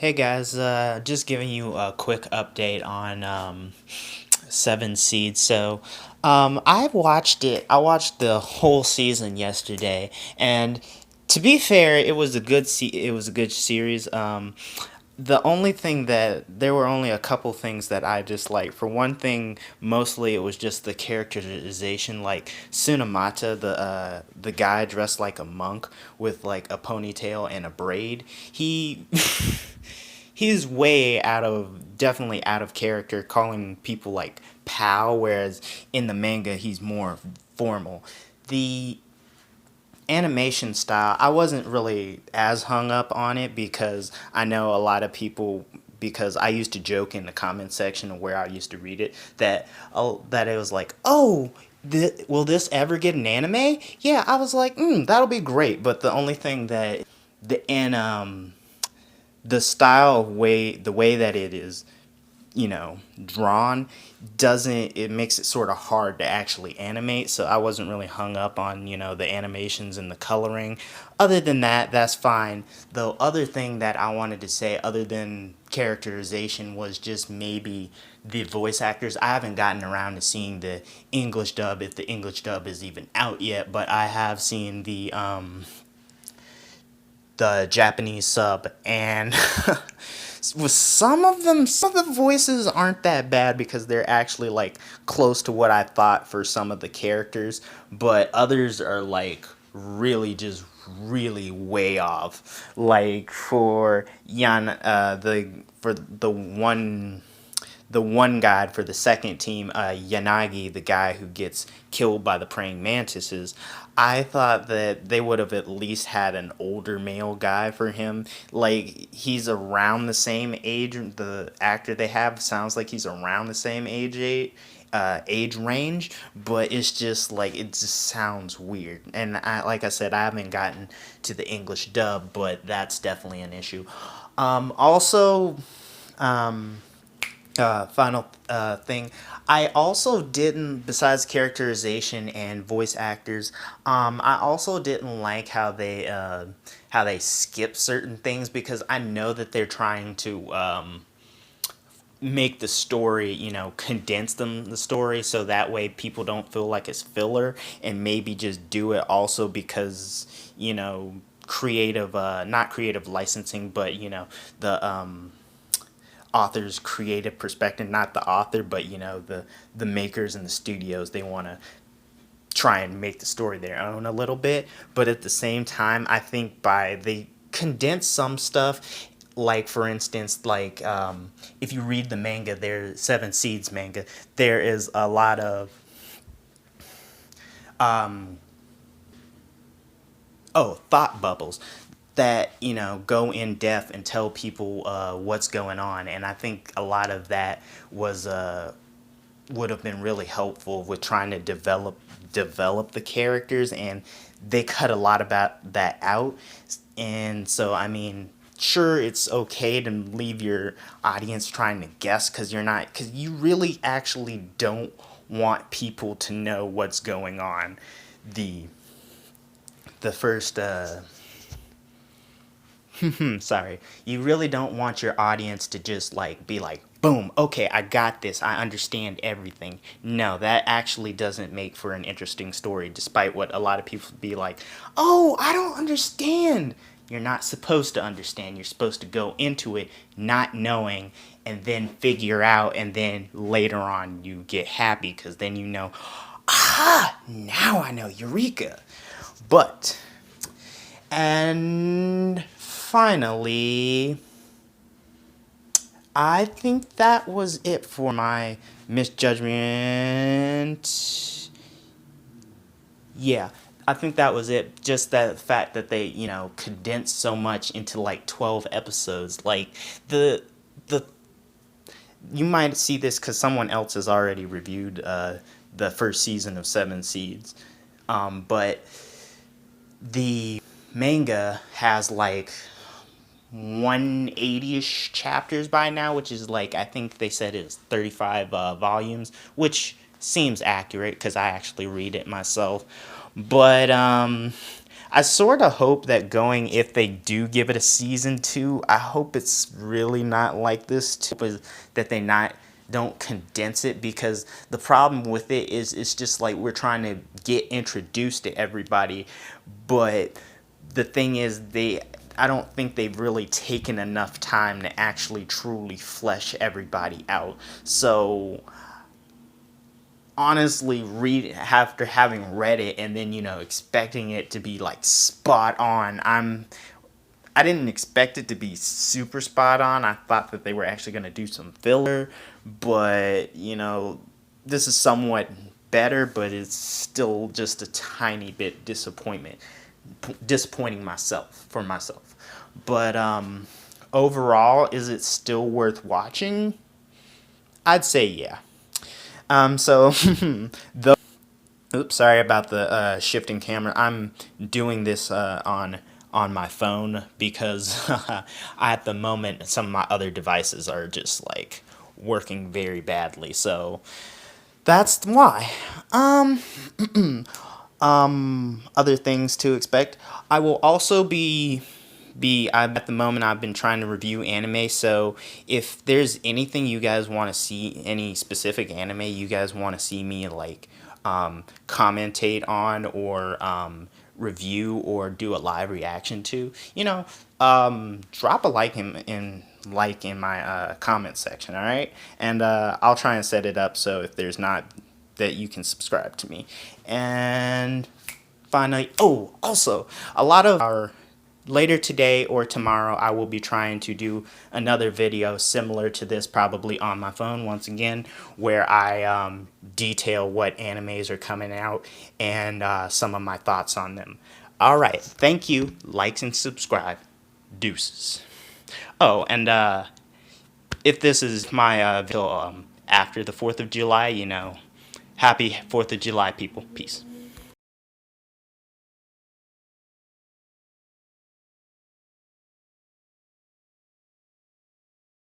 Hey guys, just giving you a quick update on Seven Seeds. I've watched it. I watched the whole season yesterday, and to be fair, it was a good series. The only thing that there were only a couple things that I disliked. For one thing, mostly it was just the characterization. Like Tsunemata, the guy dressed like a monk with like a ponytail and a braid. He he's way out of definitely out of character, calling people like pal, whereas in the manga he's more formal. The animation style, I wasn't really as hung up on it because I know a lot of people, because I used to joke in the comment section of where I used to read it that that it was like, oh, will this ever get an anime? Yeah, I was like, that'll be great. But the only thing that the style of the way that it is, drawn, doesn't it makes it sort of hard to actually animate. So I wasn't really hung up on, the animations and the coloring. Other than that, that's fine. The other thing that I wanted to say, other than characterization, was just maybe the voice actors. I haven't gotten around to seeing the English dub, if the English dub is even out yet, but I have seen the Japanese sub, and with some of the voices aren't that bad because they're actually like close to what I thought for some of the characters, but others are like really way off. Like for the one guy for the second team, Yanagi, the guy who gets killed by the praying mantises, I thought that they would have at least had an older male guy for him. Like, he's around the same age. The actor they have sounds like he's around the same age range, but it's just like it just sounds weird. And like I said, I haven't gotten to the English dub, but that's definitely an issue. Also, final thing. I also didn't, besides characterization and voice actors, I also didn't like how they skip certain things because I know that they're trying to make the story, condense the story so that way people don't feel like it's filler, and maybe just do it also because creative, not creative licensing, but the author's creative perspective, not the author, but the makers and the studios, they want to try and make the story their own a little bit. But at the same time, I think by they condense some stuff, like for instance, like if you read the manga, there Seven Seeds manga, there is a lot of thought bubbles that go in depth and tell people what's going on, and I think a lot of that was would have been really helpful with trying to develop the characters, and they cut a lot about that out. And so I mean, sure, it's okay to leave your audience trying to guess, because you really actually don't want people to know what's going on. The the first sorry, you really don't want your audience to just like be like, boom, okay, I got this, I understand everything. No, that actually doesn't make for an interesting story, despite what a lot of people be like, oh, I don't understand. You're not supposed to understand. You're supposed to go into it not knowing, and then figure out, and then later on you get happy because then now I know, Eureka. But and finally, I think that was it for my misjudgment. Yeah, I think that was it. Just that fact that they, condensed so much into like 12 episodes. Like the you might see this because someone else has already reviewed the first season of Seven Seeds, but the manga has like 180-ish chapters by now, which is like, I think they said it's 35 volumes, which seems accurate because I actually read it myself. But I sort of hope that going, if they do give it a season 2, I hope it's really not like this too, that they not don't condense it, because the problem with it is it's just like we're trying to get introduced to everybody, but the thing is I don't think they've really taken enough time to actually truly flesh everybody out. So honestly, read after having read it and then expecting it to be like spot on, I didn't expect it to be super spot on. I thought that they were actually going to do some filler, but this is somewhat better, but it's still just a tiny bit disappointing myself. But overall, is it still worth watching? I'd say yeah. So the Oops, sorry about the shifting camera. I'm doing this on my phone because at the moment some of my other devices are just like working very badly. So that's why. Other things to expect. I will also at the moment I've been trying to review anime, so if there's anything you guys want to see, any specific anime you guys want to see me like commentate on, or review, or do a live reaction to, drop a like in my comment section, all right? And I'll try and set it up so if there's not, that you can subscribe to me. And finally, oh, also, a lot of our later today or tomorrow, I will be trying to do another video similar to this, probably on my phone once again, where I detail what animes are coming out and some of my thoughts on them. All right, thank you. Likes and subscribe. Deuces. Oh, and if this is my video after the 4th of July, happy 4th of July, people. Peace.